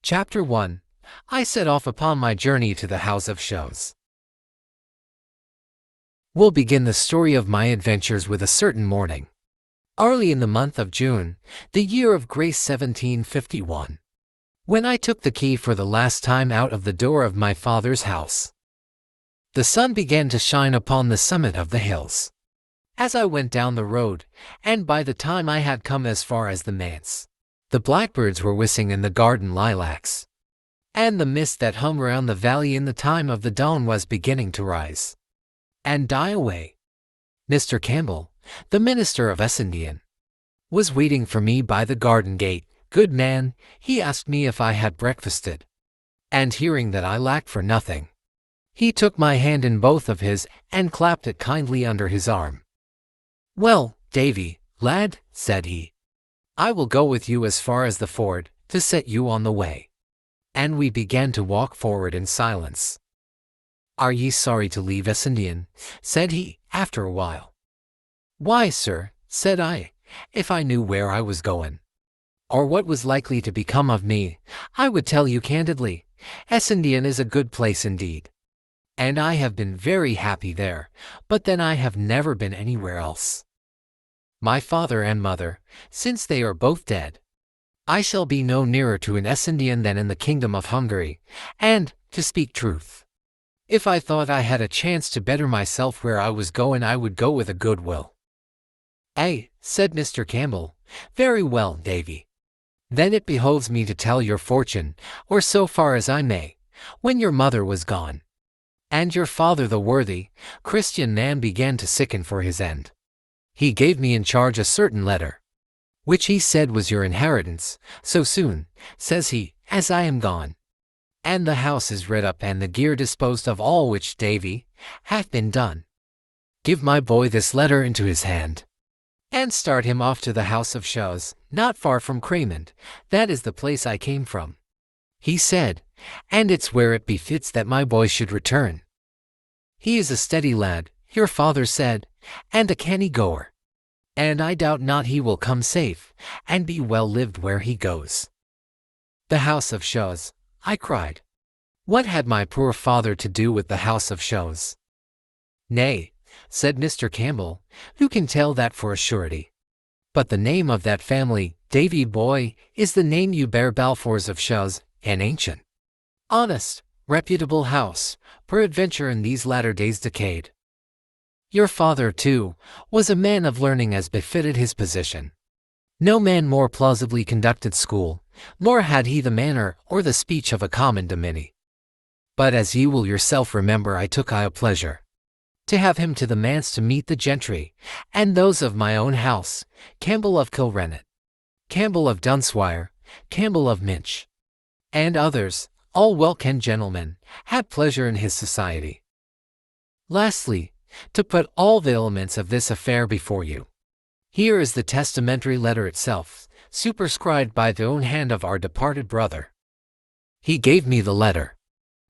Chapter 1. I set off upon my journey to the House of Shows. We'll begin the story of my adventures with a certain morning. Early in the month of June, the year of grace 1751. When I took the key for the last time out of the door of my father's house. The sun began to shine upon the summit of the hills. As I went down the road, and by the time I had come as far as the manse, the blackbirds were whistling in the garden lilacs, and the mist that hung around the valley in the time of the dawn was beginning to rise and die away. Mr. Campbell, the minister of Essendon, was waiting for me by the garden gate. Good man, he asked me if I had breakfasted, and hearing that I lacked for nothing, he took my hand in both of his and clapped it kindly under his arm. "Well, Davy, lad," said he, "I will go with you as far as the ford, to set you on the way." And we began to walk forward in silence. "Are ye sorry to leave Essendon?" said he, after a while. "Why, sir," said I, "if I knew where I was going, or what was likely to become of me, I would tell you candidly. Essendon is a good place indeed, and I have been very happy there, but then I have never been anywhere else. My father and mother, since they are both dead, I shall be no nearer to an Essendon than in the kingdom of Hungary, and, to speak truth, if I thought I had a chance to better myself where I was going, I would go with a good will." "Eh," said Mr. Campbell, "very well, Davy. Then it behoves me to tell your fortune, or so far as I may. When your mother was gone, and your father, the worthy Christian man, began to sicken for his end, he gave me in charge a certain letter, which he said was your inheritance, so soon, says he, as I am gone, and the house is redd up and the gear disposed of, all which, Davy, hath been done. Give my boy this letter into his hand, and start him off to the House of Shows, not far from Craymond. That is the place I came from," he said, "and it's where it befits that my boy should return. He is a steady lad, your father said, and a canny goer, and I doubt not he will come safe, and be well lived where he goes." "The House of Shows," I cried. "What had my poor father to do with the House of Shows?" "Nay," said Mr. Campbell, "who can tell that for a surety? But the name of that family, Davy boy, is the name you bear, Balfours of Shows, an ancient, honest, reputable house, peradventure in these latter days decayed. Your father, too, was a man of learning as befitted his position. No man more plausibly conducted school, nor had he the manner or the speech of a common domine. But as ye will yourself remember, I took a pleasure to have him to the manse to meet the gentry, and those of my own house, Campbell of Kilrennet, Campbell of Dunswire, Campbell of Minch, and others, all well-kenned gentlemen, had pleasure in his society. Lastly, to put all the elements of this affair before you, here is the testamentary letter itself, superscribed by the own hand of our departed brother." He gave me the letter,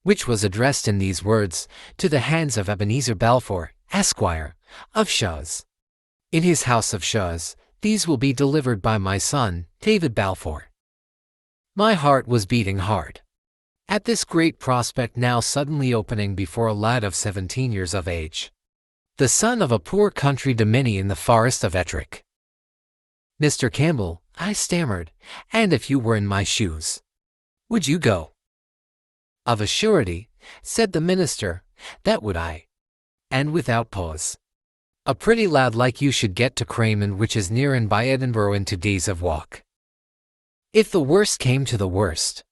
which was addressed in these words, "To the hands of Ebenezer Balfour, Esquire, of Shows. In his House of Shows, these will be delivered by my son, David Balfour." My heart was beating hard at this great prospect now suddenly opening before a lad of 17 years of age, the son of a poor country domine in the forest of Ettrick. "Mr. Campbell," I stammered, "and if you were in my shoes, would you go?" "Of a surety," said the minister, "that would I." And without pause, "A pretty lad like you should get to Craymond, which is near and by Edinburgh, in 2 days of walk. If the worst came to the worst,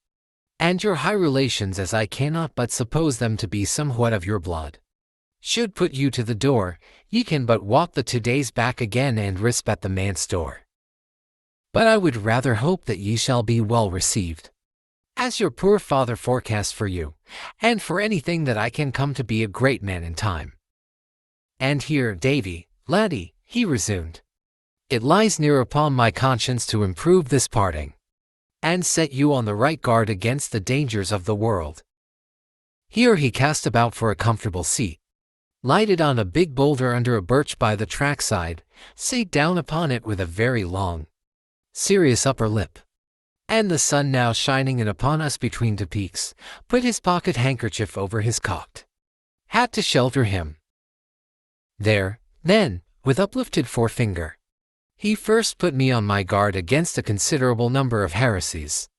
and your high relations, as I cannot but suppose them to be somewhat of your blood, should put you to the door, ye can but walk the 2 days back again and risp at the manse door. But I would rather hope that ye shall be well received, as your poor father forecast for you, and for anything that I can come to be a great man in time. And here, Davy, laddie," he resumed, "it lies near upon my conscience to improve this parting, and set you on the right guard against the dangers of the world." Here he cast about for a comfortable seat, lighted on a big boulder under a birch by the trackside, sate down upon it with a very long, serious upper lip, and the sun now shining in upon us between two peaks, put his pocket handkerchief over his cocked hat to shelter him. There, then, with uplifted forefinger, he first put me on my guard against a considerable number of heresies,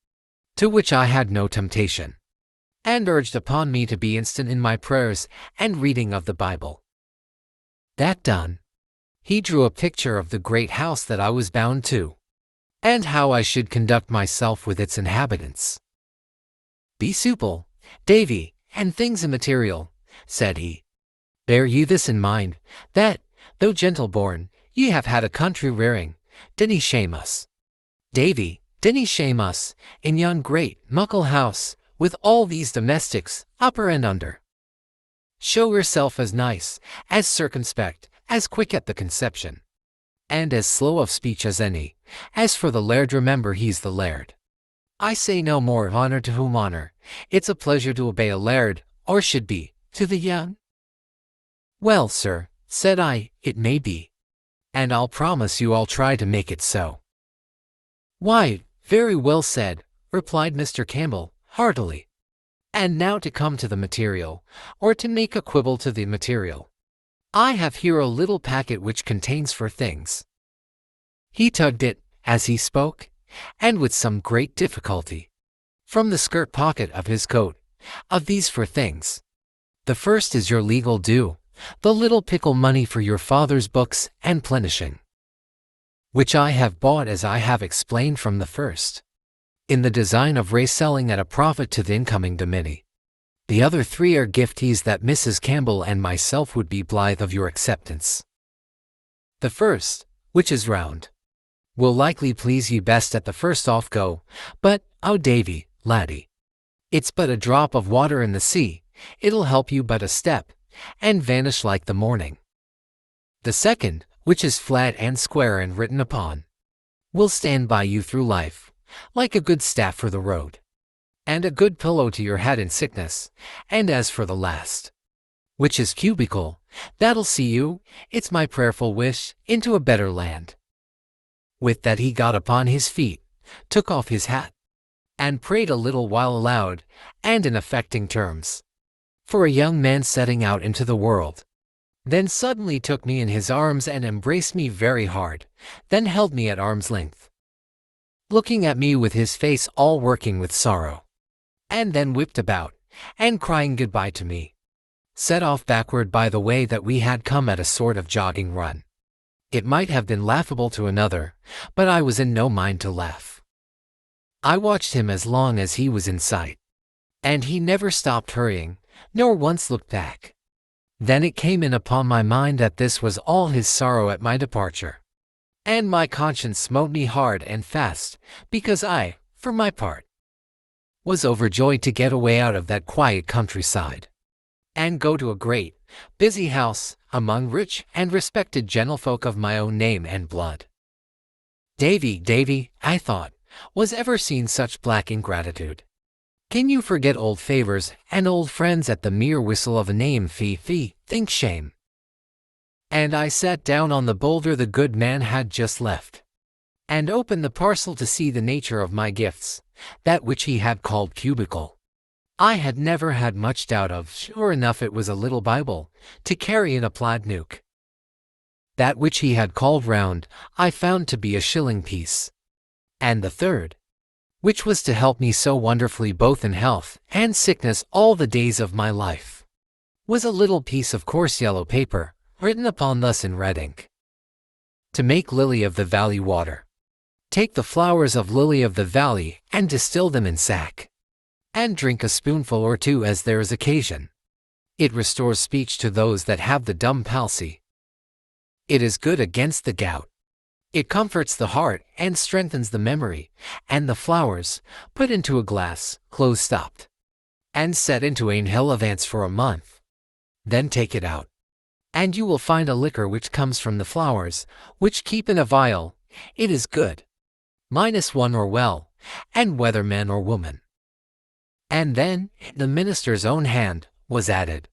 to which I had no temptation, and urged upon me to be instant in my prayers and reading of the Bible. That done, he drew a picture of the great house that I was bound to, and how I should conduct myself with its inhabitants. "Be supple, Davy, and things immaterial," said he. "Bear ye this in mind, that, though gentle-born, ye have had a country rearing. Dinna shame us, Davy, dinna shame us, in yon great, muckle house, with all these domestics, upper and under. Show yourself as nice, as circumspect, as quick at the conception, and as slow of speech as any. As for the laird, remember he's the laird. I say no more, honour to whom honour. It's a pleasure to obey a laird, or should be, to the young." "Well, sir," said I, "it may be, and I'll promise you I'll try to make it so." "Why, very well said," replied Mr. Campbell, heartily. "And now to come to the material, or to make a quibble to the material. I have here a little packet which contains 4 things. He tugged it, as he spoke, and with some great difficulty, from the skirt pocket of his coat. "Of these 4 things, the first is your legal due, the little pickle money for your father's books and plenishing, which I have bought, as I have explained from the first, in the design of reselling at a profit to the incoming dominie. The other 3 are gifties that Mrs. Campbell and myself would be blithe of your acceptance. The first, which is round, will likely please you best at the first off go, but, oh Davy, laddie, it's but a drop of water in the sea, it'll help you but a step, and vanish like the morning. The second, which is flat and square and written upon, will stand by you through life, like a good staff for the road, and a good pillow to your head in sickness. And as for the last, which is cubical, that'll see you, it's my prayerful wish, into a better land." With that he got upon his feet, took off his hat, and prayed a little while aloud, and in affecting terms, for a young man setting out into the world. Then suddenly took me in his arms and embraced me very hard, then held me at arm's length, looking at me with his face all working with sorrow, and then whipped about, and crying goodbye to me, set off backward by the way that we had come at a sort of jogging run. It might have been laughable to another, but I was in no mind to laugh. I watched him as long as he was in sight, and he never stopped hurrying, nor once looked back. Then it came in upon my mind that this was all his sorrow at my departure, and my conscience smote me hard and fast, because I, for my part, was overjoyed to get away out of that quiet countryside, and go to a great, busy house, among rich and respected gentlefolk of my own name and blood. Davy, I thought, was ever seen such black ingratitude? Can you forget old favors and old friends at the mere whistle of a name? Fee, think shame. And I sat down on the boulder the good man had just left, and opened the parcel to see the nature of my gifts, that which he had called cubical. I had never had much doubt of. Sure enough, it was a little Bible, to carry in a plaid nook. That which he had called round, I found to be a shilling piece. And the third, which was to help me so wonderfully both in health and sickness all the days of my life, was a little piece of coarse yellow paper, written upon thus in red ink: "To make lily of the valley water. Take the flowers of lily of the valley and distill them in sack, and drink a spoonful or 2 as there is occasion. It restores speech to those that have the dumb palsy. It is good against the gout. It comforts the heart and strengthens the memory. And the flowers, put into a glass, close stopped, and set into an hill of ants for a month. Then take it out, and you will find a liquor which comes from the flowers, which keep in a vial. It is good, -1 or well, and whether man or woman." And then, the minister's own hand was added.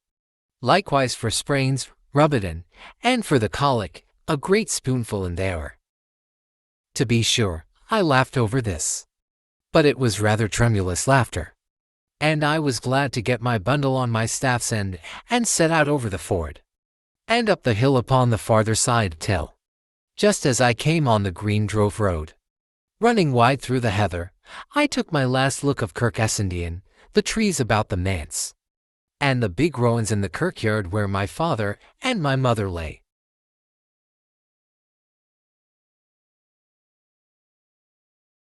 Likewise for sprains, rub it in, and for the colic, a great spoonful in there. To be sure, I laughed over this, but it was rather tremulous laughter. And I was glad to get my bundle on my staff's end and set out over the ford, and up the hill upon the farther side till, just as I came on the green drove road, running wide through the heather, I took my last look of Kirk Essendon, the trees about the manse, and the big ruins in the kirkyard where my father and my mother lay.